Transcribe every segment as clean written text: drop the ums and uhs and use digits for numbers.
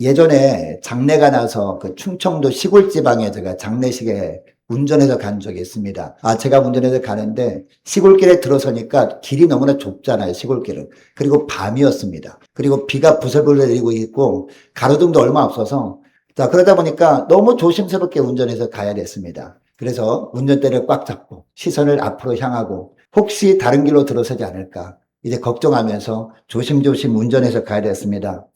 예전에 장례가 나서 그 충청도 시골 지방에 제가 장례식에 운전해서 간 적이 있습니다. 제가 운전해서 가는데 시골길에 들어서니까 길이 너무나 좁잖아요, 시골길은. 그리고 밤이었습니다. 그리고 비가 부슬부슬 내리고 있고 가로등도 얼마 없어서 그러다 보니까 너무 조심스럽게 운전해서 가야 됐습니다. 그래서 운전대를 꽉 잡고 시선을 앞으로 향하고 혹시 다른 길로 들어서지 않을까 이제 걱정하면서 조심조심 운전해서 가야 됐습니다.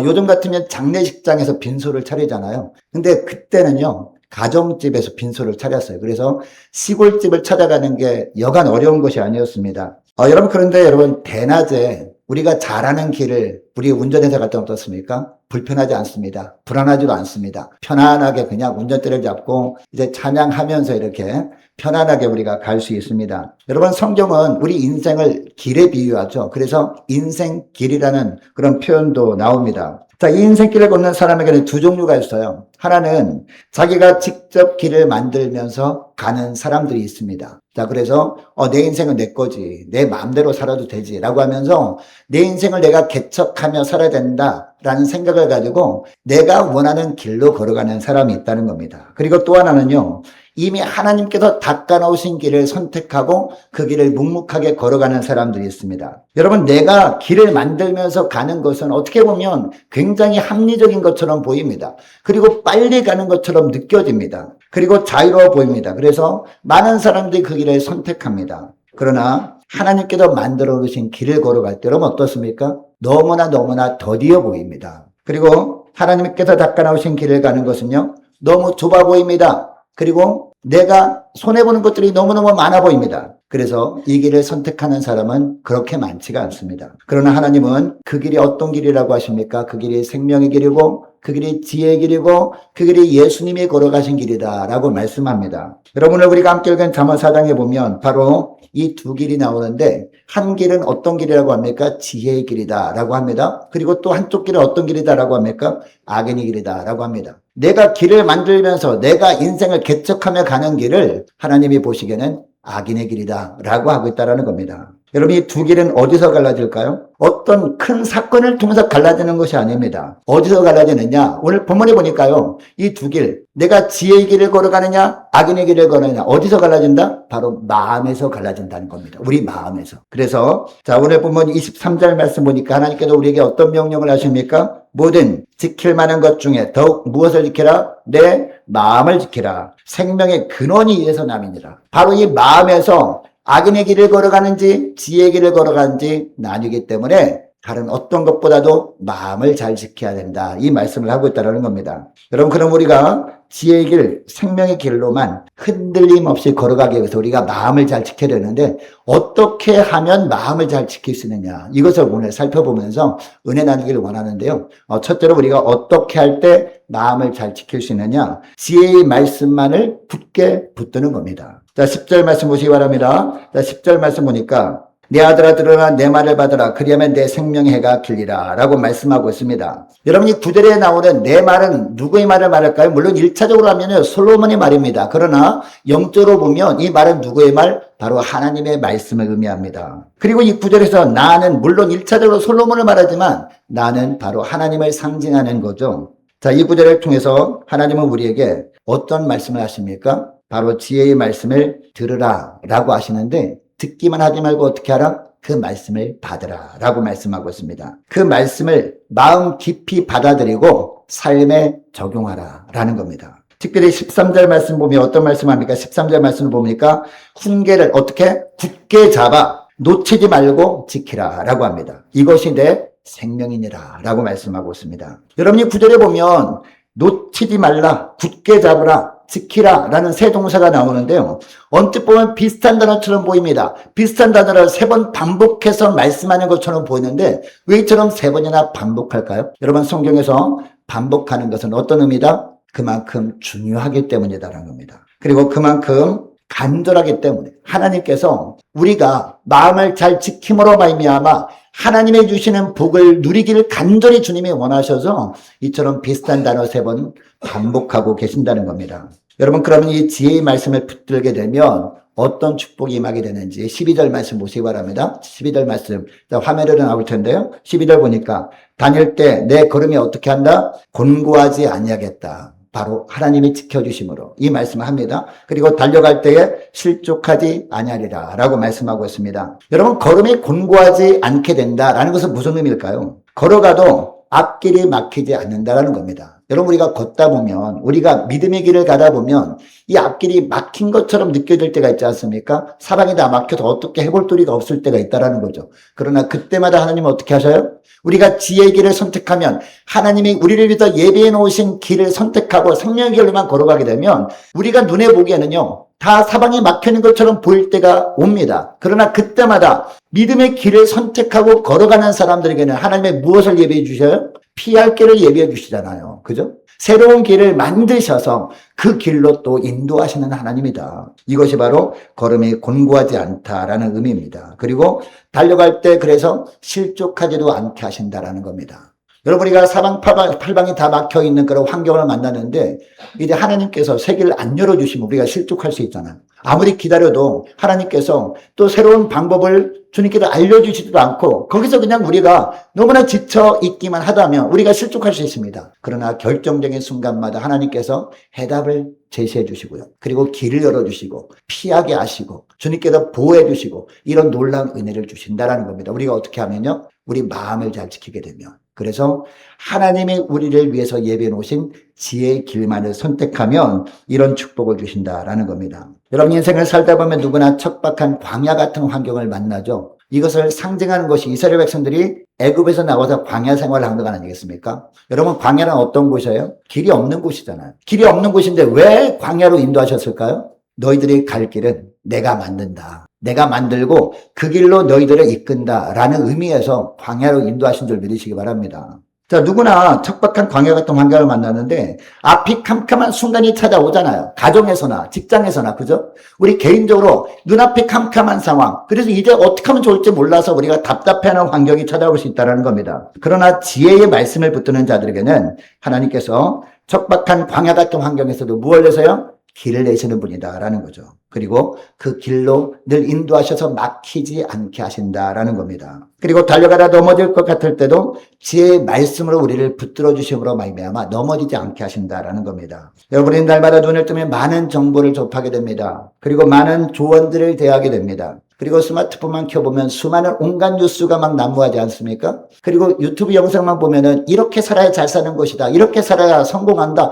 요즘 같으면 장례식장에서 빈소를 차리잖아요. 근데 그때는요, 가정집에서 빈소를 차렸어요. 그래서 시골집을 찾아가는 게 여간 어려운 것이 아니었습니다. 여러분, 그런데 여러분, 대낮에 우리가 잘 아는 길을 우리 운전해서 갔다 어떻습니까? 불편하지 않습니다. 불안하지도 않습니다. 편안하게 그냥 운전대를 잡고 이제 찬양하면서 이렇게 편안하게 우리가 갈 수 있습니다. 여러분, 성경은 우리 인생을 길에 비유하죠. 그래서 인생길이라는 그런 표현도 나옵니다. 이 인생길을 걷는 사람에게는 두 종류가 있어요. 하나는 자기가 직접 길을 만들면서 가는 사람들이 있습니다. 그래서 내 인생은 내 거지, 내 마음대로 살아도 되지 라고 하면서 내 인생을 내가 개척하며 살아야 된다라는 생각을 가지고 내가 원하는 길로 걸어가는 사람이 있다는 겁니다. 그리고 또 하나는요, 이미 하나님께서 닦아놓으신 길을 선택하고 그 길을 묵묵하게 걸어가는 사람들이 있습니다. 여러분, 내가 길을 만들면서 가는 것은 어떻게 보면 굉장히 합리적인 것처럼 보입니다. 그리고 빨리 가는 것처럼 느껴집니다. 그리고 자유로워 보입니다. 그래서 많은 사람들이 그 길을 선택합니다. 그러나 하나님께서 만들어 놓으신 길을 걸어갈 때 여러분 어떻습니까? 너무나 더디어 보입니다. 그리고 하나님께서 닦아놓으신 길을 가는 것은요, 너무 좁아 보입니다. 그리고 내가 손해보는 것들이 너무너무 많아 보입니다. 그래서 이 길을 선택하는 사람은 그렇게 많지가 않습니다. 그러나 하나님은 그 길이 어떤 길이라고 하십니까? 그 길이 생명의 길이고 그 길이 지혜의 길이고 그 길이 예수님이 걸어가신 길이다라고 말씀합니다. 여러분, 우리가 함께 읽은 잠언 4장에 보면 바로 이 두 길이 나오는데 한 길은 어떤 길이라고 합니까? 지혜의 길이다라고 합니다. 그리고 또 한쪽 길은 어떤 길이다라고 합니까? 악인의 길이다라고 합니다. 내가 길을 만들면서 내가 인생을 개척하며 가는 길을 하나님이 보시기에는 악인의 길이다라고 하고 있다는 겁니다. 여러분, 이 두 길은 어디서 갈라질까요? 어떤 큰 사건을 통해서 갈라지는 것이 아닙니다. 어디서 갈라지느냐? 오늘 본문에 보니까요, 이 두 길, 내가 지혜의 길을 걸어가느냐, 악인의 길을 걸어가느냐, 어디서 갈라진다? 바로 마음에서 갈라진다는 겁니다. 우리 마음에서. 그래서 오늘 본문 23절 말씀 보니까 하나님께서 우리에게 어떤 명령을 하십니까? 모든 지킬 만한 것 중에 더욱 무엇을 지키라? 내 마음을 지키라. 생명의 근원이 이에서 남이니라. 바로 이 마음에서 악인의 길을 걸어가는지 지혜의 길을 걸어가는지 나뉘기 때문에 다른 어떤 것보다도 마음을 잘 지켜야 된다. 이 말씀을 하고 있다는 겁니다. 여러분, 그럼 우리가 지혜의 길, 생명의 길로만 흔들림 없이 걸어가기 위해서 우리가 마음을 잘 지켜야 되는데 어떻게 하면 마음을 잘 지킬 수 있느냐. 이것을 오늘 살펴보면서 은혜 나누기를 원하는데요. 첫째로 우리가 어떻게 할 때 마음을 잘 지킬 수 있느냐. 지혜의 말씀만을 굳게 붙드는 겁니다. 10절 말씀 보시기 바랍니다. 10절 말씀 보니까 내 아들아 들으라 내 말을 받으라 그리하면 내 생명의 해가 길리라 라고 말씀하고 있습니다. 여러분, 이 구절에 나오는 내 말은 누구의 말을 말할까요? 물론 1차적으로 하면 솔로몬의 말입니다. 그러나 영적으로 보면 이 말은 누구의 말? 바로 하나님의 말씀을 의미합니다. 그리고 이 구절에서 나는 물론 1차적으로 솔로몬을 말하지만 나는 바로 하나님을 상징하는 거죠. 이 구절을 통해서 하나님은 우리에게 어떤 말씀을 하십니까? 바로 지혜의 말씀을 들으라 라고 하시는데 듣기만 하지 말고 어떻게 하라? 그 말씀을 받으라 라고 말씀하고 있습니다. 그 말씀을 마음 깊이 받아들이고 삶에 적용하라 라는 겁니다. 특별히 13절 말씀 보면 어떤 말씀합니까? 13절 말씀을 보니까 훈계를 어떻게? 굳게 잡아 놓치지 말고 지키라 라고 합니다. 이것이 내 생명이니라 라고 말씀하고 있습니다. 여러분이 구절에 보면 놓치지 말라, 굳게 잡으라, 지키라 라는 세 동사가 나오는데요. 언뜻 보면 비슷한 단어처럼 보입니다. 비슷한 단어를 3번 반복해서 말씀하는 것처럼 보이는데 왜 이처럼 3번이나 반복할까요? 여러분, 성경에서 반복하는 것은 어떤 의미다? 그만큼 중요하기 때문이다라는 겁니다. 그리고 그만큼 간절하기 때문에 하나님께서 우리가 마음을 잘 지킴으로 말미암아 하나님의 주시는 복을 누리기를 간절히 주님이 원하셔서 이처럼 비슷한 단어 3번 반복하고 계신다는 겁니다. 여러분, 그러면 이 지혜의 말씀을 붙들게 되면 어떤 축복이 임하게 되는지 12절 말씀 보시기 바랍니다. 12절 말씀 화면으로 나올 텐데요. 12절 보니까 다닐 때 내 걸음이 어떻게 한다? 곤고하지 아니하겠다. 바로 하나님이 지켜주심으로 이 말씀을 합니다. 그리고 달려갈 때에 실족하지 아니하리라 라고 말씀하고 있습니다. 여러분 걸음이 곤고하지 않게 된다라는 것은 무슨 의미일까요? 걸어가도 앞길이 막히지 않는다라는 겁니다. 여러분 우리가 걷다 보면 우리가 믿음의 길을 가다 보면 이 앞길이 막힌 것처럼 느껴질 때가 있지 않습니까? 사방이 다 막혀서 어떻게 해볼 도리가 없을 때가 있다라는 거죠. 그러나 그때마다 하나님은 어떻게 하셔요? 우리가 지혜의 길을 선택하면 하나님이 우리를 위해서 예비해 놓으신 길을 선택하고 생명의 길로만 걸어가게 되면 우리가 눈에 보기에는요 다 사방이 막혀있는 것처럼 보일 때가 옵니다. 그러나 그때마다 믿음의 길을 선택하고 걸어가는 사람들에게는 하나님의 무엇을 예비해 주셔요? 피할 길을 예비해 주시잖아요. 그죠? 새로운 길을 만드셔서 그 길로 또 인도하시는 하나님이다. 이것이 바로 걸음이 곤고하지 않다라는 의미입니다. 그리고 달려갈 때 그래서 실족하지도 않게 하신다라는 겁니다. 여러분 우리가 사방 팔방이 다 막혀있는 그런 환경을 만나는데 이제 하나님께서 새 길을 안 열어주시면 우리가 실족할 수 있잖아요. 아무리 기다려도 하나님께서 또 새로운 방법을 주님께서 알려주시지도 않고 거기서 그냥 우리가 너무나 지쳐 있기만 하다면 우리가 실족할 수 있습니다. 그러나 결정적인 순간마다 하나님께서 해답을 제시해 주시고요. 그리고 길을 열어주시고 피하게 하시고 주님께서 보호해 주시고 이런 놀라운 은혜를 주신다라는 겁니다. 우리가 어떻게 하면요? 우리 마음을 잘 지키게 되면 그래서 하나님이 우리를 위해서 예비해 놓으신 지혜의 길만을 선택하면 이런 축복을 주신다라는 겁니다. 여러분 인생을 살다 보면 누구나 척박한 광야 같은 환경을 만나죠. 이것을 상징하는 것이 이스라엘 백성들이 애굽에서 나와서 광야 생활을 한 것 아니겠습니까? 여러분 광야는 어떤 곳이에요? 길이 없는 곳이잖아요. 길이 없는 곳인데 왜 광야로 인도하셨을까요? 너희들이 갈 길은 내가 만든다. 내가 만들고 그 길로 너희들을 이끈다라는 의미에서 광야로 인도하신 줄 믿으시기 바랍니다. 자, 누구나 척박한 광야 같은 환경을 만나는데 앞이 캄캄한 순간이 찾아오잖아요. 가정에서나 직장에서나 그죠? 우리 개인적으로 눈앞이 캄캄한 상황. 그래서 이제 어떻게 하면 좋을지 몰라서 우리가 답답해하는 환경이 찾아올 수 있다는 겁니다. 그러나 지혜의 말씀을 붙드는 자들에게는 하나님께서 척박한 광야 같은 환경에서도 무엇을 내세요? 길을 내시는 분이다라는 거죠. 그리고 그 길로 늘 인도하셔서 막히지 않게 하신다라는 겁니다. 그리고 달려가다 넘어질 것 같을 때도 지혜의 말씀으로 우리를 붙들어 주심으로 말미암아 넘어지지 않게 하신다라는 겁니다. 여러분이 날마다 눈을 뜨면 많은 정보를 접하게 됩니다. 그리고 많은 조언들을 대하게 됩니다. 그리고 스마트폰만 켜보면 수많은 온갖 뉴스가 막 난무하지 않습니까? 그리고 유튜브 영상만 보면은 이렇게 살아야 잘 사는 것이다. 이렇게 살아야 성공한다.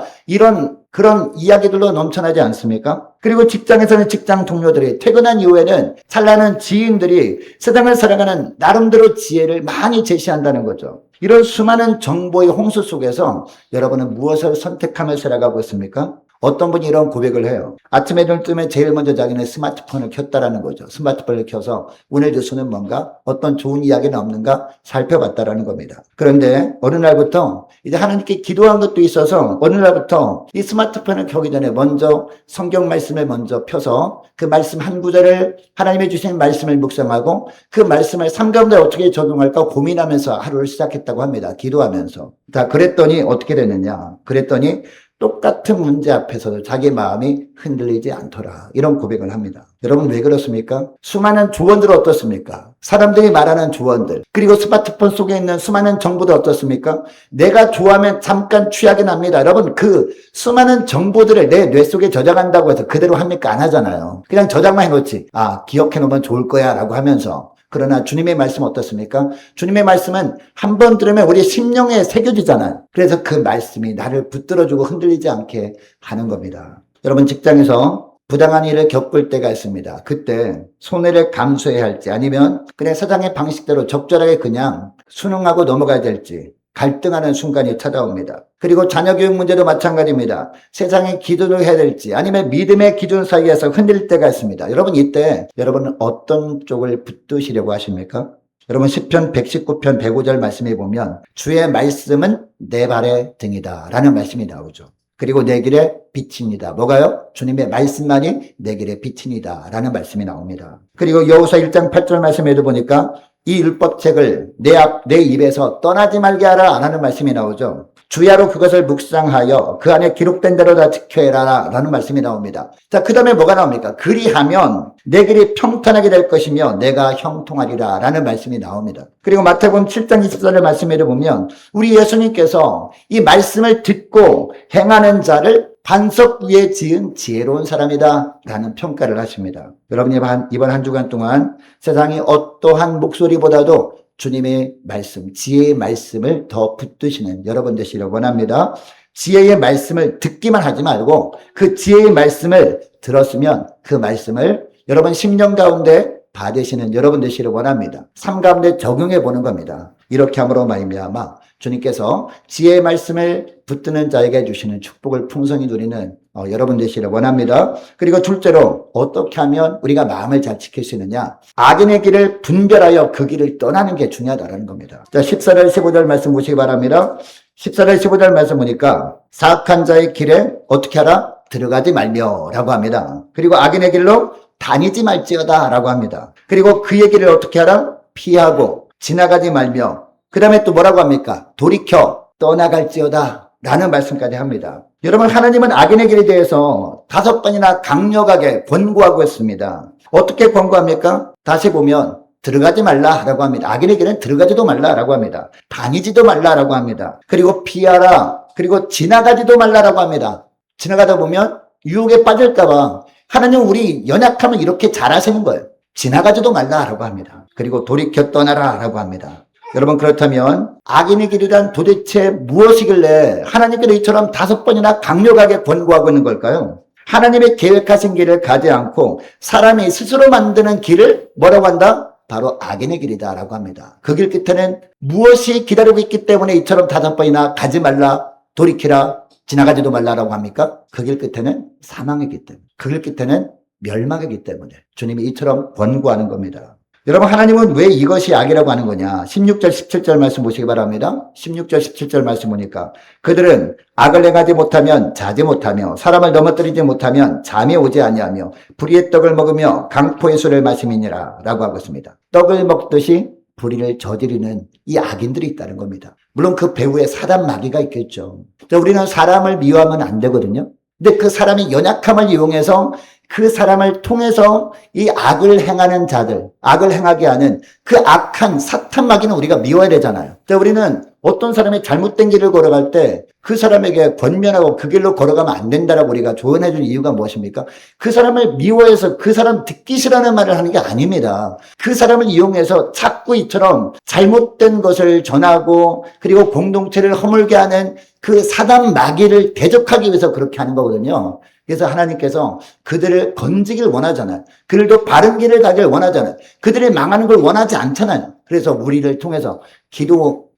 그런 이야기들로 넘쳐나지 않습니까? 그리고 직장에서는 직장 동료들이 퇴근한 이후에는 찬란한 지인들이 세상을 살아가는 나름대로 지혜를 많이 제시한다는 거죠. 이런 수많은 정보의 홍수 속에서 여러분은 무엇을 선택하며 살아가고 있습니까? 어떤 분이 이런 고백을 해요. 아침에 눈 뜨면 제일 먼저 자기는 스마트폰을 켰다라는 거죠. 스마트폰을 켜서 오늘 뉴스는 뭔가 어떤 좋은 이야기는 없는가 살펴봤다라는 겁니다. 그런데 어느 날부터 이제 하나님께 기도한 것도 있어서 어느 날부터 이 스마트폰을 켜기 전에 먼저 성경 말씀을 먼저 펴서 그 말씀 한 구절을 하나님이 주신 말씀을 묵상하고 그 말씀을 삶 가운데 어떻게 적용할까 고민하면서 하루를 시작했다고 합니다. 기도하면서. 자, 그랬더니 어떻게 됐느냐. 그랬더니 똑같은 문제 앞에서도 자기 마음이 흔들리지 않더라. 이런 고백을 합니다. 여러분 왜 그렇습니까? 수많은 조언들 어떻습니까? 사람들이 말하는 조언들 그리고 스마트폰 속에 있는 수많은 정보들 어떻습니까? 내가 좋아하면 잠깐 취하긴 합니다. 여러분 그 수많은 정보들을 내 뇌 속에 저장한다고 해서 그대로 합니까? 안 하잖아요. 그냥 저장만 해놓지. 기억해 놓으면 좋을 거야 라고 하면서 그러나 주님의 말씀 어떻습니까? 주님의 말씀은 한 번 들으면 우리 심령에 새겨지잖아요. 그래서 그 말씀이 나를 붙들어주고 흔들리지 않게 하는 겁니다. 여러분 직장에서 부당한 일을 겪을 때가 있습니다. 그때 손해를 감수해야 할지 아니면 그냥 사장의 방식대로 적절하게 그냥 순응하고 넘어가야 될지 갈등하는 순간이 찾아옵니다. 그리고 자녀 교육 문제도 마찬가지입니다. 세상의 기준을 해야 될지 아니면 믿음의 기준 사이에서 흔들릴 때가 있습니다. 여러분 이때 여러분은 어떤 쪽을 붙드시려고 하십니까? 여러분 시편 119편 105절 말씀에 보면 주의 말씀은 내 발의 등이다 라는 말씀이 나오죠. 그리고 내 길에 빛입니다. 뭐가요? 주님의 말씀만이 내 길에 빛입니다 라는 말씀이 나옵니다. 그리고 여호수아 1장 8절 말씀에도 보니까 이 율법책을 내 입에서 떠나지 말게 하라 안 하는 말씀이 나오죠. 주야로 그것을 묵상하여 그 안에 기록된 대로 다 지켜라 라는 말씀이 나옵니다. 자, 그 다음에 뭐가 나옵니까? 그리하면 내 길이 평탄하게 될 것이며 내가 형통하리라 라는 말씀이 나옵니다. 그리고 마태복음 7장 24절 말씀에도 보면 우리 예수님께서 이 말씀을 듣고 행하는 자를 반석 위에 지은 지혜로운 사람이다 라는 평가를 하십니다. 여러분 이번 한 주간 동안 세상이 어떠한 목소리보다도 주님의 말씀, 지혜의 말씀을 더 붙드시는 여러분 되시려고 원합니다. 지혜의 말씀을 듣기만 하지 말고 그 지혜의 말씀을 들었으면 그 말씀을 여러분 심령 가운데 받으시는 여러분 되시려고 원합니다. 삶 가운데 적용해 보는 겁니다. 이렇게 함으로 말미암아 주님께서 지혜의 말씀을 붙드는 자에게 주시는 축복을 풍성히 누리는 여러분 되시려고 원합니다. 그리고 둘째로 어떻게 하면 우리가 마음을 잘 지킬 수 있느냐? 악인의 길을 분별하여 그 길을 떠나는 게 중요하다는 겁니다. 자, 14절 15절 말씀 보시기 바랍니다. 14절 15절 말씀 보니까 사악한 자의 길에 어떻게 하라? 들어가지 말며 라고 합니다. 그리고 악인의 길로 다니지 말지어다 라고 합니다. 그리고 그의 길을 어떻게 하라? 피하고 지나가지 말며 그 다음에 또 뭐라고 합니까? 돌이켜 떠나갈지어다 라는 말씀까지 합니다. 여러분 하나님은 악인의 길에 대해서 5번이나 강력하게 권고하고 있습니다. 어떻게 권고합니까? 다시 보면 들어가지 말라라고 합니다. 악인의 길은 들어가지도 말라라고 합니다. 다니지도 말라라고 합니다. 그리고 피하라. 그리고 지나가지도 말라라고 합니다. 지나가다 보면 유혹에 빠질까봐 하나님 우리 연약하면 이렇게 잘하시는 거예요. 지나가지도 말라라고 합니다. 그리고 돌이켜 떠나라라고 합니다. 여러분 그렇다면 악인의 길이란 도대체 무엇이길래 하나님께서 이처럼 5번이나 강력하게 권고하고 있는 걸까요? 하나님의 계획하신 길을 가지 않고 사람이 스스로 만드는 길을 뭐라고 한다? 바로 악인의 길이다라고 합니다. 그 길 끝에는 무엇이 기다리고 있기 때문에 이처럼 5번이나 가지 말라, 돌이키라, 지나가지도 말라라고 합니까? 그 길 끝에는 사망이기 때문에, 그 길 끝에는 멸망이기 때문에 주님이 이처럼 권고하는 겁니다. 여러분 하나님은 왜 이것이 악이라고 하는 거냐? 16절 17절 말씀 보시기 바랍니다. 16절 17절 말씀 보니까 그들은 악을 행하지 못하면 자지 못하며 사람을 넘어뜨리지 못하면 잠이 오지 아니하며 불의의 떡을 먹으며 강포의 술을 마심이니라 라고 하고 있습니다. 떡을 먹듯이 불의를 저지르는 이 악인들이 있다는 겁니다. 물론 그 배후에 사단 마귀가 있겠죠. 우리는 사람을 미워하면 안 되거든요. 근데 그 사람이 연약함을 이용해서 그 사람을 통해서 이 악을 행하는 자들, 악을 행하게 하는 그 악한 사탄 마귀는 우리가 미워야 되잖아요. 우리는 어떤 사람이 잘못된 길을 걸어갈 때 그 사람에게 권면하고 그 길로 걸어가면 안 된다라고 우리가 조언해 줄 이유가 무엇입니까? 그 사람을 미워해서 그 사람 듣기 싫어하는 말을 하는 게 아닙니다. 그 사람을 이용해서 자꾸 이처럼 잘못된 것을 전하고 그리고 공동체를 허물게 하는 그 사단 마귀를 대적하기 위해서 그렇게 하는 거거든요. 그래서 하나님께서 그들을 건지길 원하잖아요. 그들도 바른 길을 가길 원하잖아요. 그들이 망하는 걸 원하지 않잖아요. 그래서 우리를 통해서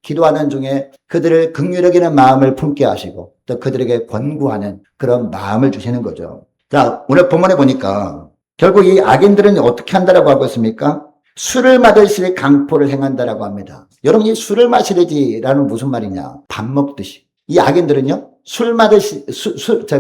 기도하는 중에 그들을 긍휼히 여기는 마음을 품게 하시고 또 그들에게 권고하는 그런 마음을 주시는 거죠. 자, 오늘 본문에 보니까 결국 이 악인들은 어떻게 한다라고 하고 있습니까? 술을 마시되 강포를 행한다라고 합니다. 여러분 이 술을 마시래지라는 무슨 말이냐? 밥 먹듯이. 이 악인들은요,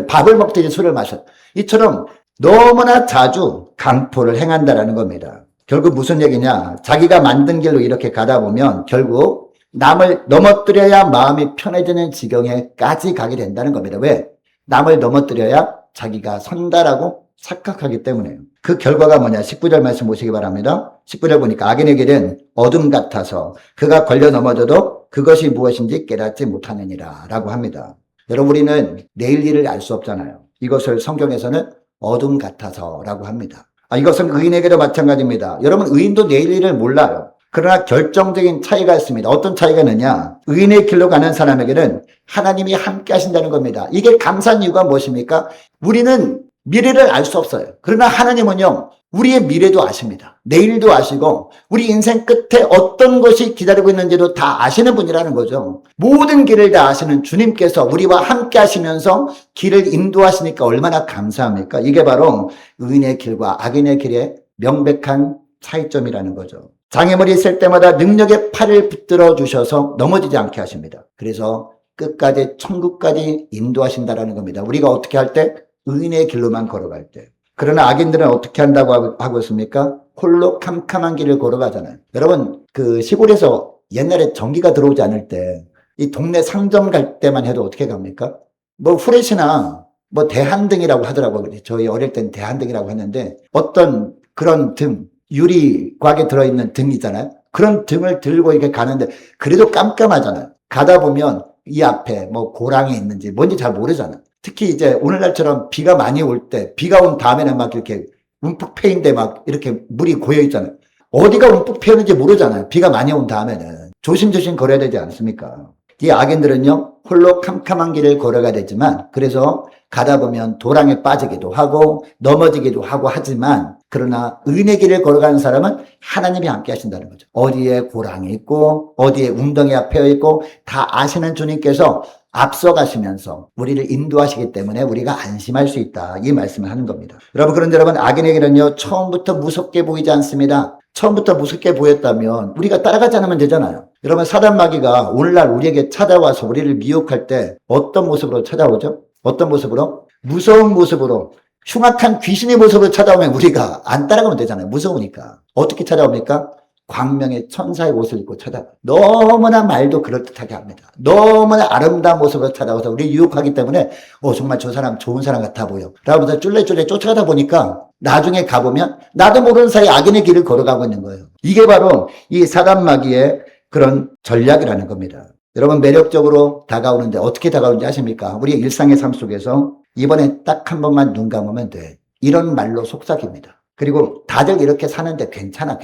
밥을 먹듯이 술을 마셔. 이처럼 너무나 자주 강포를 행한다라는 겁니다. 결국 무슨 얘기냐? 자기가 만든 길로 이렇게 가다 보면 결국 남을 넘어뜨려야 마음이 편해지는 지경에까지 가게 된다는 겁니다. 왜? 남을 넘어뜨려야 자기가 선다라고 착각하기 때문에요. 그 결과가 뭐냐? 19절 말씀 보시기 바랍니다. 19절 보니까 악인의 길은 어둠 같아서 그가 걸려 넘어져도 그것이 무엇인지 깨닫지 못하느니라 라고 합니다. 여러분 우리는 내일 일을 알 수 없잖아요. 이것을 성경에서는 어둠 같아서 라고 합니다. 이것은 의인에게도 마찬가지입니다. 여러분 의인도 내일 일을 몰라요. 그러나 결정적인 차이가 있습니다. 어떤 차이가 있느냐? 의인의 길로 가는 사람에게는 하나님이 함께 하신다는 겁니다. 이게 감사한 이유가 무엇입니까? 우리는 미래를 알 수 없어요. 그러나 하나님은요, 우리의 미래도 아십니다. 내일도 아시고 우리 인생 끝에 어떤 것이 기다리고 있는지도 다 아시는 분이라는 거죠. 모든 길을 다 아시는 주님께서 우리와 함께 하시면서 길을 인도하시니까 얼마나 감사합니까? 이게 바로 의인의 길과 악인의 길의 명백한 차이점이라는 거죠. 장애물이 있을 때마다 능력의 팔을 붙들어 주셔서 넘어지지 않게 하십니다. 그래서 끝까지 천국까지 인도하신다라는 겁니다. 우리가 어떻게 할 때? 의인의 길로만 걸어갈 때. 그러나 악인들은 어떻게 한다고 하고 있습니까? 홀로 캄캄한 길을 걸어가잖아요. 여러분 그 시골에서 옛날에 전기가 들어오지 않을 때 이 동네 상점 갈 때만 해도 어떻게 갑니까? 뭐 후레쉬나 뭐 대한등이라고 하더라고요. 저희 어릴 땐 대한등이라고 했는데 어떤 그런 등, 유리곽에 들어있는 등이잖아요. 그런 등을 들고 이렇게 가는데 그래도 깜깜하잖아요. 가다 보면 이 앞에 뭐 고랑이 있는지 뭔지 잘 모르잖아요. 특히 이제 오늘날처럼 비가 많이 올 때, 비가 온 다음에는 막 이렇게 움푹 패인데 막 이렇게 물이 고여 있잖아요. 어디가 움푹 패는지 모르잖아요. 비가 많이 온 다음에는. 조심조심 걸어야 되지 않습니까? 이 악인들은요, 홀로 캄캄한 길을 걸어가야 되지만, 그래서 가다 보면 도랑에 빠지기도 하고, 넘어지기도 하고 하지만, 그러나 은혜 길을 걸어가는 사람은 하나님이 함께 하신다는 거죠. 어디에 고랑이 있고, 어디에 웅덩이가 패여 있고, 다 아시는 주님께서 앞서가시면서 우리를 인도하시기 때문에 우리가 안심할 수 있다. 이 말씀을 하는 겁니다. 그런데 여러분, 악인의 길은요, 처음부터 무섭게 보이지 않습니다. 처음부터 무섭게 보였다면 우리가 따라가지 않으면 되잖아요. 여러분, 사단 마귀가 오늘날 우리에게 찾아와서 우리를 미혹할 때 어떤 모습으로 찾아오죠? 어떤 모습으로? 무서운 모습으로, 흉악한 귀신의 모습으로 찾아오면 우리가 안 따라가면 되잖아요. 무서우니까. 어떻게 찾아옵니까? 광명의 천사의 옷을 입고 찾아와요. 너무나 말도 그럴듯하게 합니다. 너무나 아름다운 모습으로 찾아와서 우리 유혹하기 때문에 정말 저 사람 좋은 사람 같아 보여 라고 해서 쫄래쫄래 쫓아가다 보니까 나중에 가보면 나도 모르는 사이에 악인의 길을 걸어가고 있는 거예요. 이게 바로 이 사단 마귀의 그런 전략이라는 겁니다. 여러분, 매력적으로 다가오는데 어떻게 다가오는지 아십니까? 우리 일상의 삶 속에서 이번에 딱 한 번만 눈 감으면 돼. 이런 말로 속삭입니다. 그리고 다들 이렇게 사는데 괜찮아.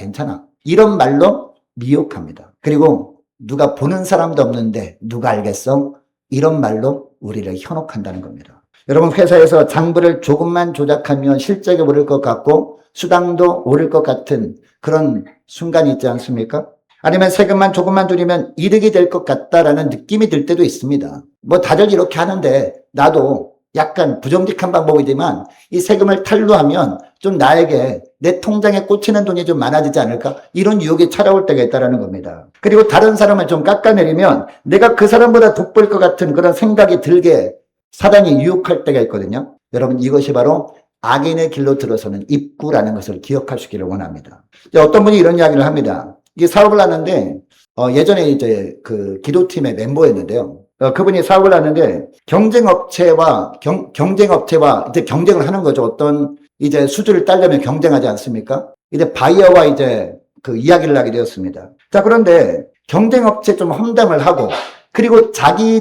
이런 말로 미혹합니다. 그리고 누가 보는 사람도 없는데 누가 알겠어? 이런 말로 우리를 현혹한다는 겁니다. 여러분, 회사에서 장부를 조금만 조작하면 실적이 오를 것 같고 수당도 오를 것 같은 그런 순간이 있지 않습니까? 아니면 세금만 조금만 줄이면 이득이 될 것 같다라는 느낌이 들 때도 있습니다. 뭐 다들 이렇게 하는데 나도 약간 부정직한 방법이지만 이 세금을 탈루하면 좀 나에게 내 통장에 꽂히는 돈이 좀 많아지지 않을까? 이런 유혹이 찾아올 때가 있다는 겁니다. 그리고 다른 사람을 좀 깎아내리면 내가 그 사람보다 돋보일 것 같은 그런 생각이 들게 사단이 유혹할 때가 있거든요. 여러분, 이것이 바로 악인의 길로 들어서는 입구라는 것을 기억하시기를 원합니다. 어떤 분이 이런 이야기를 합니다. 이게 사업을 하는데 예전에 이제 그 기도팀의 멤버였는데요. 그분이 사업을 하는데 경쟁업체와 이제 경쟁을 하는 거죠. 어떤 이제 수주를 따려면 경쟁하지 않습니까? 이제 바이어와 이제 그 이야기를 하게 되었습니다. 자, 그런데 경쟁업체 좀 험담을 하고 그리고 자기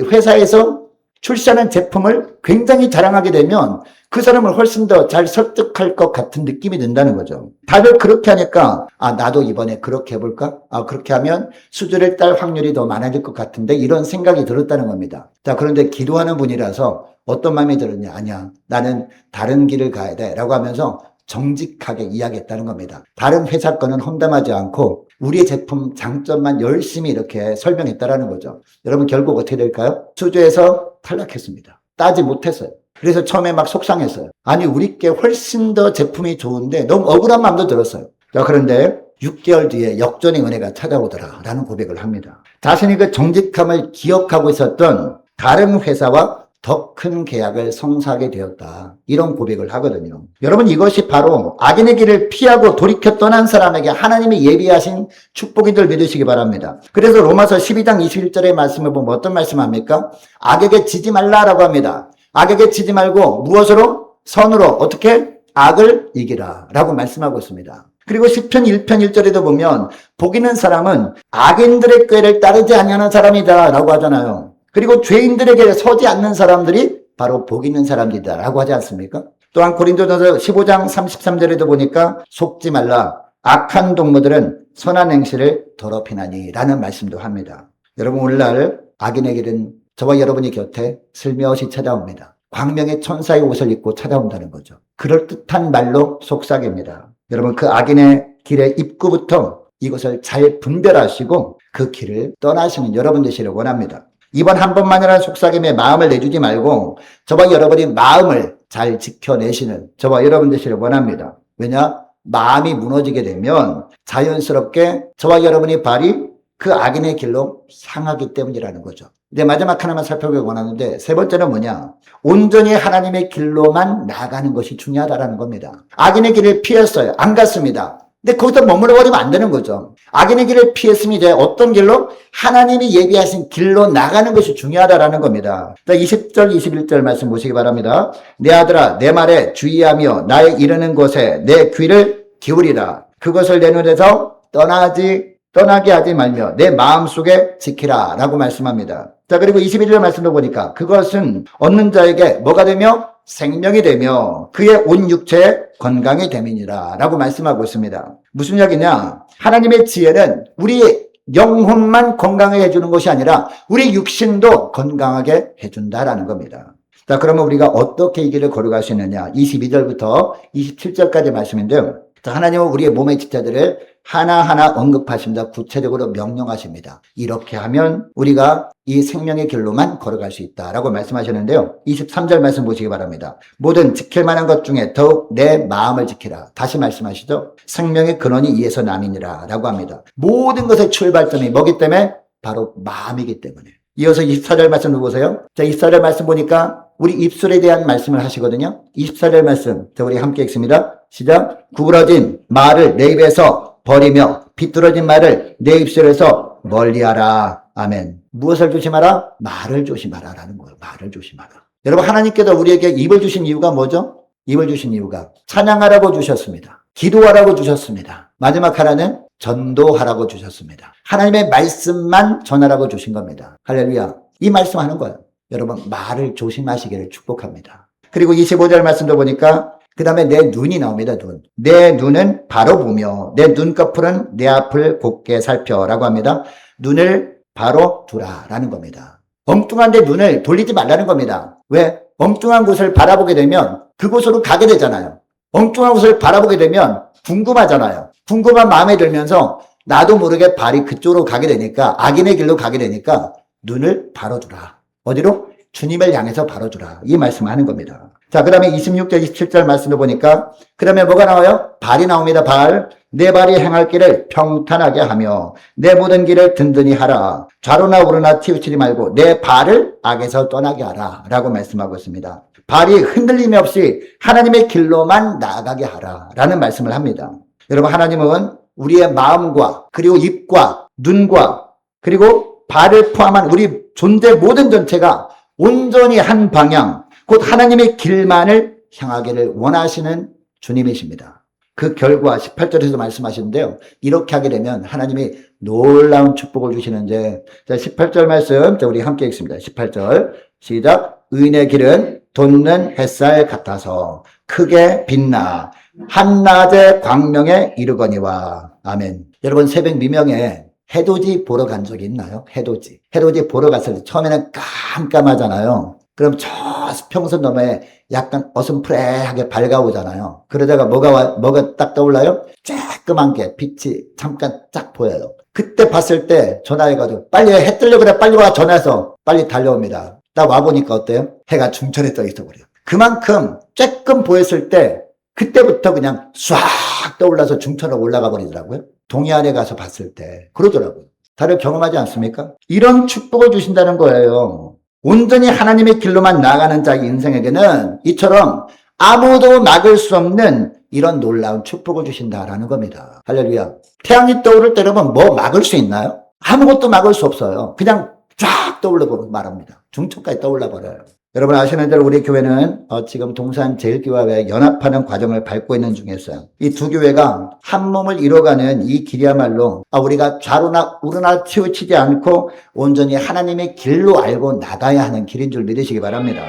회사에서 출시하는 제품을 굉장히 자랑하게 되면 그 사람을 훨씬 더 잘 설득할 것 같은 느낌이 든다는 거죠. 다들 그렇게 하니까 나도 이번에 그렇게 해볼까? 그렇게 하면 수주를 딸 확률이 더 많아질 것 같은데 이런 생각이 들었다는 겁니다. 자, 그런데 기도하는 분이라서 어떤 마음이 들었냐? 아니야, 나는 다른 길을 가야 돼 라고 하면서 정직하게 이야기했다는 겁니다. 다른 회사 거는 험담하지 않고 우리의 제품 장점만 열심히 이렇게 설명했다라는 거죠. 여러분, 결국 어떻게 될까요? 수주에서 탈락했습니다. 따지 못했어요. 그래서 처음에 막 속상했어요. 아니, 우리께 훨씬 더 제품이 좋은데 너무 억울한 마음도 들었어요. 자, 그런데 6개월 뒤에 역전의 은혜가 찾아오더라 라는 고백을 합니다. 자신이 그 정직함을 기억하고 있었던 다른 회사와 더 큰 계약을 성사하게 되었다. 이런 고백을 하거든요. 여러분, 이것이 바로 악인의 길을 피하고 돌이켜 떠난 사람에게 하나님이 예비하신 축복인 줄 믿으시기 바랍니다. 그래서 로마서 12장 21절의 말씀을 보면 어떤 말씀합니까? 악에게 지지 말라라고 합니다. 악에게 지지 말고 무엇으로? 선으로. 어떻게? 악을 이기라 라고 말씀하고 있습니다. 그리고 시편 1편 1절에도 보면 복 있는 사람은 악인들의 꾀를 따르지 아니하는 사람이다 라고 하잖아요. 그리고 죄인들에게 서지 않는 사람들이 바로 복 있는 사람들이다 라고 하지 않습니까? 또한 고린도전서 15장 33절에도 보니까 속지 말라, 악한 동무들은 선한 행실을 더럽히나니 라는 말씀도 합니다. 여러분, 오늘날 악인의 길은 저와 여러분이 곁에 슬며시 찾아옵니다. 광명의 천사의 옷을 입고 찾아온다는 거죠. 그럴듯한 말로 속삭입니다. 여러분, 그 악인의 길의 입구부터 이것을 잘 분별하시고 그 길을 떠나시는 여러분 되시길 원합니다. 이번 한 번만이라는 속삭임에 마음을 내주지 말고 저와 여러분이 마음을 잘 지켜내시는 저와 여러분 되시길 원합니다. 왜냐? 마음이 무너지게 되면 자연스럽게 저와 여러분의 발이 그 악인의 길로 향하기 때문이라는 거죠. 이제 마지막 하나만 살펴보기 원하는데 세 번째는 뭐냐? 온전히 하나님의 길로만 나아가는 것이 중요하다는 겁니다. 악인의 길을 피했어요. 안 갔습니다. 근데 거기서 머물러 버리면 안 되는 거죠. 악인의 길을 피했으면 이제 어떤 길로? 하나님이 예비하신 길로 나가는 것이 중요하다라는 겁니다. 20절, 21절 말씀 보시기 바랍니다. 내 아들아, 내 말에 주의하며 나의 이르는 곳에 내 귀를 기울이라. 그것을 내 눈에서 떠나게 하지 말며 내 마음속에 지키라 라고 말씀합니다. 자, 그리고 21절 말씀도 보니까 그것은 얻는 자에게 뭐가 되며 생명이 되며 그의 온 육체에 건강이 됨이니라 라고 말씀하고 있습니다. 무슨 이야기냐? 하나님의 지혜는 우리 영혼만 건강하게 해주는 것이 아니라 우리 육신도 건강하게 해준다라는 겁니다. 자, 그러면 우리가 어떻게 이 길을 걸어갈 수 있느냐? 22절부터 27절까지 말씀인데요. 자, 하나님은 우리의 몸의 지체들을 하나하나 언급하십니다. 구체적으로 명령하십니다. 이렇게 하면 우리가 이 생명의 길로만 걸어갈 수 있다라고 말씀하셨는데요. 23절 말씀 보시기 바랍니다. 모든 지킬 만한 것 중에 더욱 내 마음을 지키라. 다시 말씀하시죠. 생명의 근원이 이에서 남이니라 라고 합니다. 모든 것의 출발점이 뭐기 때문에? 바로 마음이기 때문에. 이어서 24절 말씀 보세요. 자, 24절 말씀 보니까 우리 입술에 대한 말씀을 하시거든요. 24절 말씀, 자, 우리 함께 읽습니다. 시작. 구부러진 말을 내 입에서 버리며 비뚤어진 말을 내 입술에서 멀리하라. 아멘. 무엇을 조심하라? 말을 조심하라 라는 거예요. 말을 조심하라. 여러분, 하나님께서 우리에게 입을 주신 이유가 뭐죠? 입을 주신 이유가 찬양하라고 주셨습니다. 기도하라고 주셨습니다. 마지막 하나는 전도하라고 주셨습니다. 하나님의 말씀만 전하라고 주신 겁니다. 할렐루야. 이 말씀하는 거예요. 여러분, 말을 조심하시기를 축복합니다. 그리고 25절 말씀도 보니까 그 다음에 내 눈이 나옵니다. 눈. 내 눈은 바로 보며 내 눈꺼풀은 내 앞을 곱게 살펴라고 합니다. 눈을 바로 두라라는 겁니다. 엉뚱한 데 눈을 돌리지 말라는 겁니다. 왜? 엉뚱한 곳을 바라보게 되면 그곳으로 가게 되잖아요. 엉뚱한 곳을 바라보게 되면 궁금하잖아요. 궁금한 마음에 들면서 나도 모르게 발이 그쪽으로 가게 되니까, 악인의 길로 가게 되니까 눈을 바로 두라. 어디로? 주님을 향해서 바로 두라. 이 말씀을 하는 겁니다. 자, 그 다음에 26절, 27절 말씀을 보니까 그 다음에 뭐가 나와요? 발이 나옵니다. 발. 내 발이 행할 길을 평탄하게 하며 내 모든 길을 든든히 하라. 좌로나 우로나 치우치지 말고 내 발을 악에서 떠나게 하라 라고 말씀하고 있습니다. 발이 흔들림이 없이 하나님의 길로만 나아가게 하라 라는 말씀을 합니다. 여러분, 하나님은 우리의 마음과 그리고 입과 눈과 그리고 발을 포함한 우리 존재 모든 전체가 온전히 한 방향, 곧 하나님의 길만을 향하기를 원하시는 주님이십니다. 그 결과 18절에서 말씀하시는데요. 이렇게 하게 되면 하나님이 놀라운 축복을 주시는데, 자, 18절 말씀, 자, 우리 함께 읽습니다. 18절 시작. 의인의 길은 돋는 햇살 같아서 크게 빛나 한낮의 광명에 이르거니와. 아멘. 여러분, 새벽 미명에 해돋이 보러 간 적이 있나요? 해돋이 보러 갔을 때 처음에는 깜깜하잖아요. 그럼 저 수평선 너머에 약간 어슴푸레하게 밝아오잖아요. 그러다가 뭐가 딱 떠올라요? 쬐끄만 게 빛이 잠깐 쫙 보여요. 그때 봤을 때 전화해가지고 빨리 해 뜨려 그래, 빨리 와, 전화해서 빨리 달려옵니다. 딱 와보니까 어때요? 해가 중천에 떠 있어버려요. 그만큼 쬐끔 보였을 때 그때부터 그냥 쏴 떠올라서 중천으로 올라가 버리더라고요. 동해안에 가서 봤을 때 그러더라고요. 다들 경험하지 않습니까? 이런 축복을 주신다는 거예요. 온전히 하나님의 길로만 나가는 자의 인생에게는 이처럼 아무도 막을 수 없는 이런 놀라운 축복을 주신다라는 겁니다. 할렐루야. 태양이 떠오를 때라면 뭐 막을 수 있나요? 아무것도 막을 수 없어요. 그냥 쫙 떠올라 말합니다. 중천까지 떠올라 버려요. 여러분 아시는 대로 우리 교회는 지금 동산 제일교회와 연합하는 과정을 밟고 있는 중에 있어요. 이 두 교회가 한 몸을 이뤄가는 이 길이야말로 우리가 좌로나 우로나 치우치지 않고 온전히 하나님의 길로 알고 나가야 하는 길인 줄 믿으시기 바랍니다.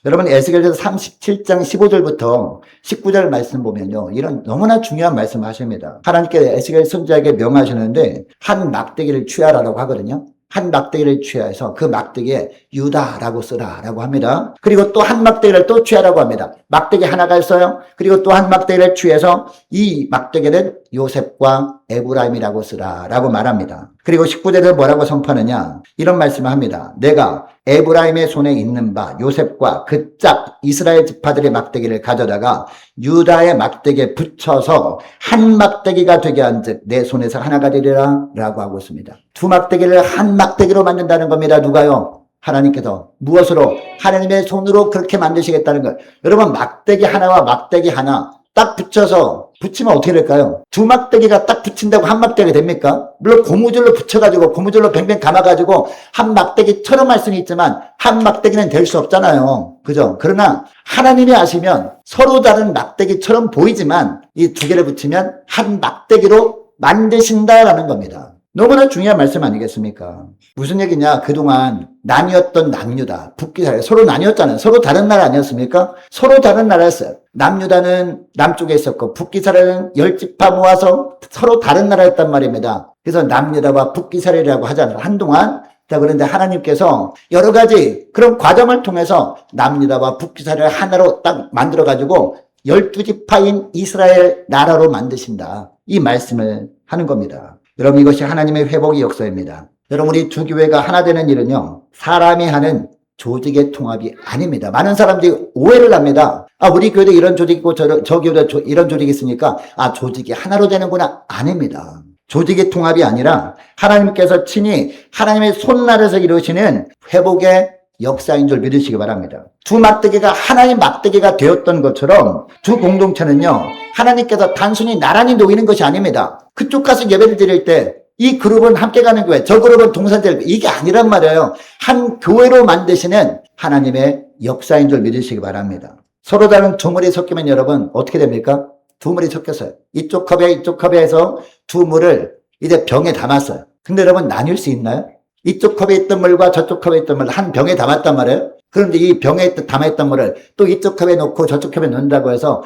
여러분 에스겔서 37장 15절부터 19절 말씀 보면요. 이런 너무나 중요한 말씀을 하십니다. 하나님께서 에스겔 선지자에게 명하시는데 한 막대기를 취하라고 하거든요. 한 막대기를 취해서 그 막대기에 유다라고 쓰라라고 합니다. 그리고 또 한 막대기를 또 취하라고 합니다. 막대기 하나가 있어요. 그리고 또 한 막대기를 취해서 이 막대기는 요셉과 에브라임이라고 쓰라라고 말합니다. 그리고 19절에 뭐라고 선포하느냐? 이런 말씀을 합니다. 내가 에브라임의 손에 있는 바 요셉과 그 짝 이스라엘 지파들의 막대기를 가져다가 유다의 막대기에 붙여서 한 막대기가 되게 한즉 내 손에서 하나가 되리라 라고 하고 있습니다. 두 막대기를 한 막대기로 만든다는 겁니다. 누가요? 하나님께서. 무엇으로? 하나님의 손으로 그렇게 만드시겠다는 걸. 여러분 막대기 하나와 막대기 하나 딱 붙여서 붙이면 어떻게 될까요? 두 막대기가 딱 붙인다고 한 막대기가 됩니까? 물론 고무줄로 붙여가지고 고무줄로 뱅뱅 감아가지고 한 막대기처럼 할 수는 있지만 한 막대기는 될 수 없잖아요. 그죠? 그러나 하나님이 아시면 서로 다른 막대기처럼 보이지만 이 두 개를 붙이면 한 막대기로 만드신다라는 겁니다. 너무나 중요한 말씀 아니겠습니까? 무슨 얘기냐? 그동안 남이었던 남유다, 북기사를 서로 나뉘었잖아요. 서로 다른 나라 아니었습니까? 서로 다른 나라였어요. 남유다는 남쪽에 있었고 북기사라는 10지파 모아서 서로 다른 나라였단 말입니다. 그래서 남유다와 북기사라라고 하잖아요. 한동안. 자, 그런데 하나님께서 여러 가지 그런 과정을 통해서 남유다와 북기사를 하나로 딱 만들어가지고 12지파인 이스라엘 나라로 만드신다. 이 말씀을 하는 겁니다. 여러분, 이것이 하나님의 회복의 역사입니다. 여러분, 우리 주교회가 하나 되는 일은요, 사람이 하는 조직의 통합이 아닙니다. 많은 사람들이 오해를 합니다. 우리 교회도 이런 조직이 있고 저 교회도 이런 조직이 있으니까 조직이 하나로 되는구나. 아닙니다. 조직의 통합이 아니라 하나님께서 친히 하나님의 손 아래서 이루시는 회복의 역사인 줄 믿으시기 바랍니다. 두 막대기가 하나의 막대기가 되었던 것처럼 두 공동체는요, 하나님께서 단순히 나란히 놓이는 것이 아닙니다. 그쪽 가서 예배를 드릴 때 이 그룹은 함께 가는 교회, 저 그룹은 동산될 교회, 이게 아니란 말이에요. 한 교회로 만드시는 하나님의 역사인 줄 믿으시기 바랍니다. 서로 다른 두 물이 섞이면 여러분 어떻게 됩니까? 두 물이 섞였어요. 이쪽 컵에 해서 두 물을 이제 병에 담았어요. 근데 여러분 나뉠 수 있나요? 이쪽 컵에 있던 물과 저쪽 컵에 있던 물 한 병에 담았단 말이에요. 그런데 이 병에 담아있던 물을 또 이쪽 컵에 놓고 저쪽 컵에 넣는다고 해서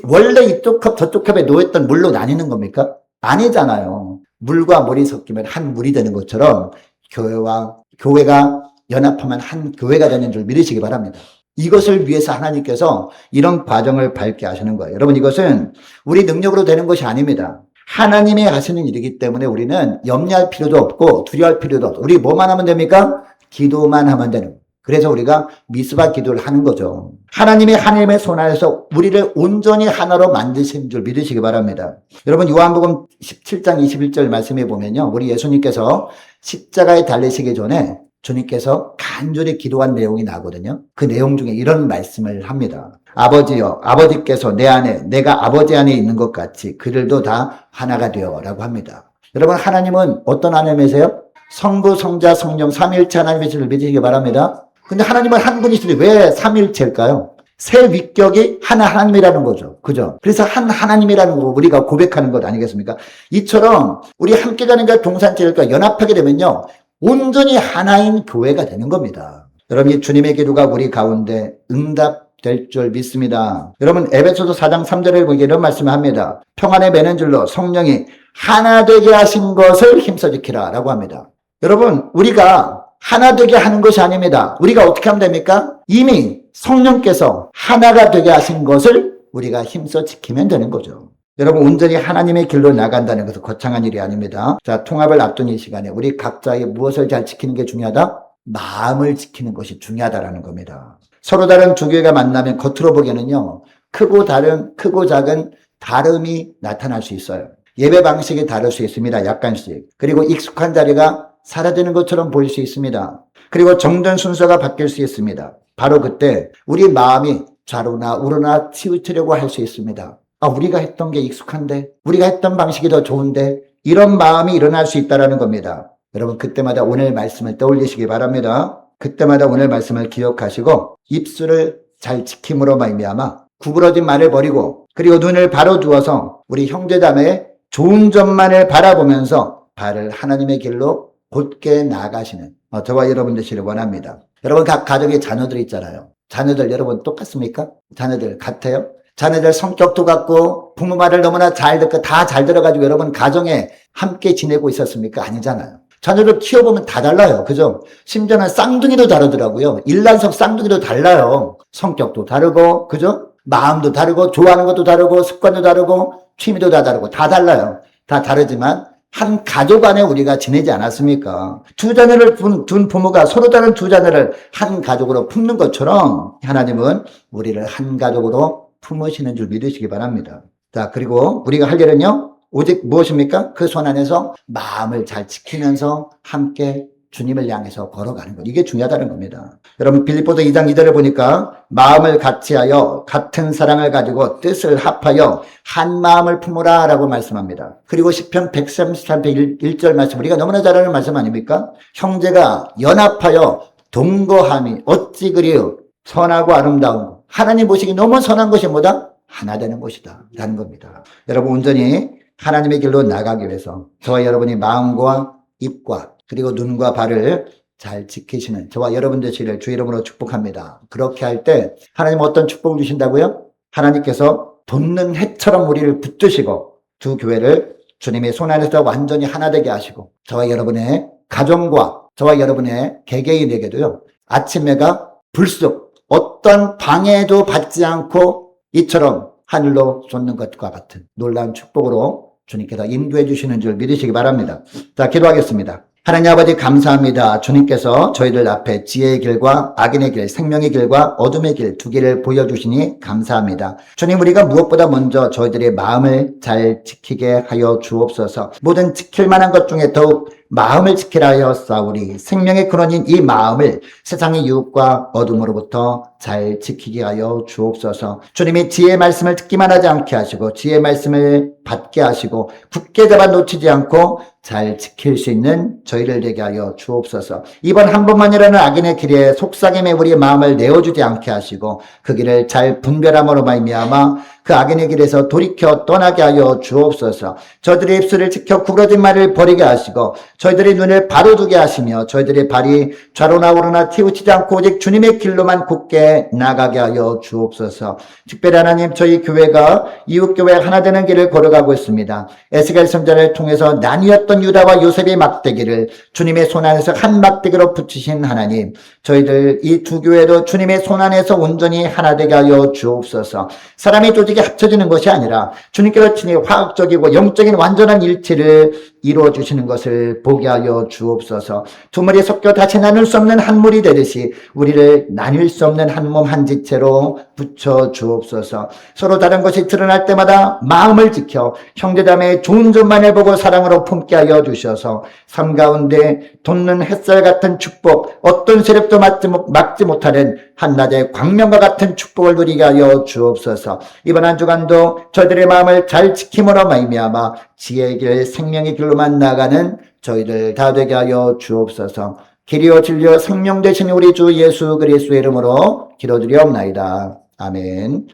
원래 이쪽 컵 저쪽 컵에 놓였던 물로 나뉘는 겁니까? 아니잖아요. 물과 물이 섞이면 한 물이 되는 것처럼 교회가 연합하면 한 교회가 되는 줄 믿으시기 바랍니다. 이것을 위해서 하나님께서 이런 과정을 밟게 하시는 거예요. 여러분, 이것은 우리 능력으로 되는 것이 아닙니다. 하나님이 하시는 일이기 때문에 우리는 염려할 필요도 없고 두려워할 필요도 없고, 우리 뭐만 하면 됩니까? 기도만 하면 되는 거예요. 그래서 우리가 미스바 기도를 하는 거죠. 하나님의 손 안에서 우리를 온전히 하나로 만드신 줄 믿으시기 바랍니다. 여러분, 요한복음 17장 21절 말씀해 보면요, 우리 예수님께서 십자가에 달리시기 전에 주님께서 간절히 기도한 내용이 나거든요. 그 내용 중에 이런 말씀을 합니다. 아버지여, 아버지께서 내 안에, 내가 아버지 안에 있는 것 같이 그들도 다 하나가 되어 라고 합니다. 여러분, 하나님은 어떤 하나님이세요? 성부, 성자, 성령, 삼위일체 하나님이시를 믿으시기 바랍니다. 근데 하나님은 한 분이시지 왜 삼위일체일까요? 세 위격이 하나님이라는 거죠. 그죠? 그래서 하나님이라는 거 우리가 고백하는 것 아니겠습니까? 이처럼 우리 함께 가는 게 동산체일과 연합하게 되면요, 온전히 하나인 교회가 되는 겁니다. 여러분, 이 주님의 기도가 우리 가운데 응답될 줄 믿습니다. 여러분, 에베소서 4장 3절에 보기에 이런 말씀을 합니다. 평안에 매는 줄로 성령이 하나 되게 하신 것을 힘써 지키라 라고 합니다. 여러분, 우리가 하나 되게 하는 것이 아닙니다. 우리가 어떻게 하면 됩니까? 이미 성령께서 하나가 되게 하신 것을 우리가 힘써 지키면 되는 거죠. 여러분, 온전히 하나님의 길로 나간다는 것은 거창한 일이 아닙니다. 자, 통합을 앞둔 이 시간에 우리 각자의 무엇을 잘 지키는 게 중요하다? 마음을 지키는 것이 중요하다라는 겁니다. 서로 다른 두 교회가 만나면 겉으로 보기에는요, 크고 작은 다름이 나타날 수 있어요. 예배 방식이 다를 수 있습니다. 약간씩. 그리고 익숙한 자리가 사라지는 것처럼 보일 수 있습니다. 그리고 정전 순서가 바뀔 수 있습니다. 바로 그때 우리 마음이 좌로나 우로나 치우치려고 할 수 있습니다. 우리가 했던 게 익숙한데, 우리가 했던 방식이 더 좋은데, 이런 마음이 일어날 수 있다는 겁니다. 여러분, 그때마다 오늘 말씀을 떠올리시기 바랍니다. 그때마다 오늘 말씀을 기억하시고 입술을 잘 지킴으로 말미암아 구부러진 말을 버리고, 그리고 눈을 바로 두어서 우리 형제자매의 좋은 점만을 바라보면서 발을 하나님의 길로 곧게 나아가시는 저와 여러분 되시길 원합니다. 여러분, 각 가정에 자녀들이 있잖아요. 자녀들 여러분 똑같습니까? 자녀들 같아요? 자녀들 성격도 같고 부모 말을 너무나 잘 듣고 다 잘 들어가지고 여러분 가정에 함께 지내고 있었습니까? 아니잖아요. 자녀를 키워보면 다 달라요. 그죠? 심지어는 쌍둥이도 다르더라고요. 일란석 쌍둥이도 달라요. 성격도 다르고, 그죠? 마음도 다르고, 좋아하는 것도 다르고, 습관도 다르고, 취미도 다 다르고, 다 달라요. 다 다르지만 한 가족 안에 우리가 지내지 않았습니까? 두 자녀를 둔 부모가 서로 다른 두 자녀를 한 가족으로 품는 것처럼 하나님은 우리를 한 가족으로 품으시는 줄 믿으시기 바랍니다. 자, 그리고 우리가 할 일은요, 오직 무엇입니까? 그 손 안에서 마음을 잘 지키면서 함께 주님을 향해서 걸어가는 것. 이게 중요하다는 겁니다. 여러분 빌립보서 2장 2절을 보니까 마음을 같이하여 같은 사랑을 가지고 뜻을 합하여 한 마음을 품으라 라고 말씀합니다. 그리고 시편 133편 1절 말씀 우리가 너무나 잘 아는 말씀 아닙니까? 형제가 연합하여 동거함이 어찌 그리요 선하고 아름다운 하나님 보시기 너무 선한 것이 뭐다? 하나 되는 것이다 라는 겁니다. 여러분 온전히 하나님의 길로 나가기 위해서 저와 여러분이 마음과 입과 그리고 눈과 발을 잘 지키시는 저와 여러분 되시기를 주 이름으로 축복합니다. 그렇게 할 때 하나님 어떤 축복을 주신다고요? 하나님께서 돋는 해처럼 우리를 붙드시고 두 교회를 주님의 손 안에서 완전히 하나 되게 하시고 저와 여러분의 가정과 저와 여러분의 개개인에게도요. 아침해가 불쑥 어떤 방해도 받지 않고 이처럼 하늘로 솟는 것과 같은 놀라운 축복으로 주님께서 인도해 주시는 줄 믿으시기 바랍니다. 자, 기도하겠습니다. 하나님 아버지 감사합니다. 주님께서 저희들 앞에 지혜의 길과 악인의 길, 생명의 길과 어둠의 길 두 길을 보여주시니 감사합니다. 주님 우리가 무엇보다 먼저 저희들의 마음을 잘 지키게 하여 주옵소서. 모든 지킬 만한 것 중에 더욱 마음을 지키라 하였사오니 생명의 근원인 이 마음을 세상의 유혹과 어둠으로부터 잘 지키게 하여 주옵소서. 주님이 지혜의 말씀을 듣기만 하지 않게 하시고 지혜의 말씀을 받게 하시고 굳게 잡아 놓치지 않고 잘 지킬 수 있는 저희를 되게 하여 주옵소서. 이번 한 번만이라는 악인의 길에 속삭임에 우리의 마음을 내어주지 않게 하시고 그 길을 잘 분별함으로 말미암아 그 악인의 길에서 돌이켜 떠나게 하여 주옵소서. 저희들의 입술을 지켜 구부러진 말을 버리게 하시고 저희들의 눈을 바로 두게 하시며 저희들의 발이 좌로나 우로나 튀우치지 않고 오직 주님의 길로만 굳게 나가게 하여 주옵소서. 특별히 하나님 저희 교회가 이웃교회 하나 되는 길을 걸어가고 있습니다. 에스겔 선지자를 통해서 나뉘었던 유다와 요셉의 막대기를 주님의 손 안에서 한 막대기로 붙이신 하나님, 저희들 이 두 교회도 주님의 손 안에서 온전히 하나 되게 하여 주옵소서. 사람의 조직이 합쳐지는 것이 아니라 주님께서 친히 화학적이고 영적인 완전한 일치를 이루어 주시는 것을 보게 하여 주옵소서. 두 물이 섞여 다시 나눌 수 없는 한 물이 되듯이 우리를 나눌 수 없는 한 몸 한 지체로 붙여 주옵소서. 서로 다른 것이 드러날 때마다 마음을 지켜 형제자매의 좋은 점만을 보고 사랑으로 품게 하여 주셔서 삶 가운데 돋는 햇살 같은 축복, 어떤 세력도 막지 못하는 한낮의 광명과 같은 축복을 누리게 하여 주옵소서. 이번 한 주간도 저희들의 마음을 잘 지킴으로 말미암아 지혜의 길, 생명의 길로만 나가는 저희들 다 되게 하여 주옵소서. 길이요 진리요 생명 되신 우리 주 예수 그리스도의 이름으로 기도드리옵나이다. 아멘.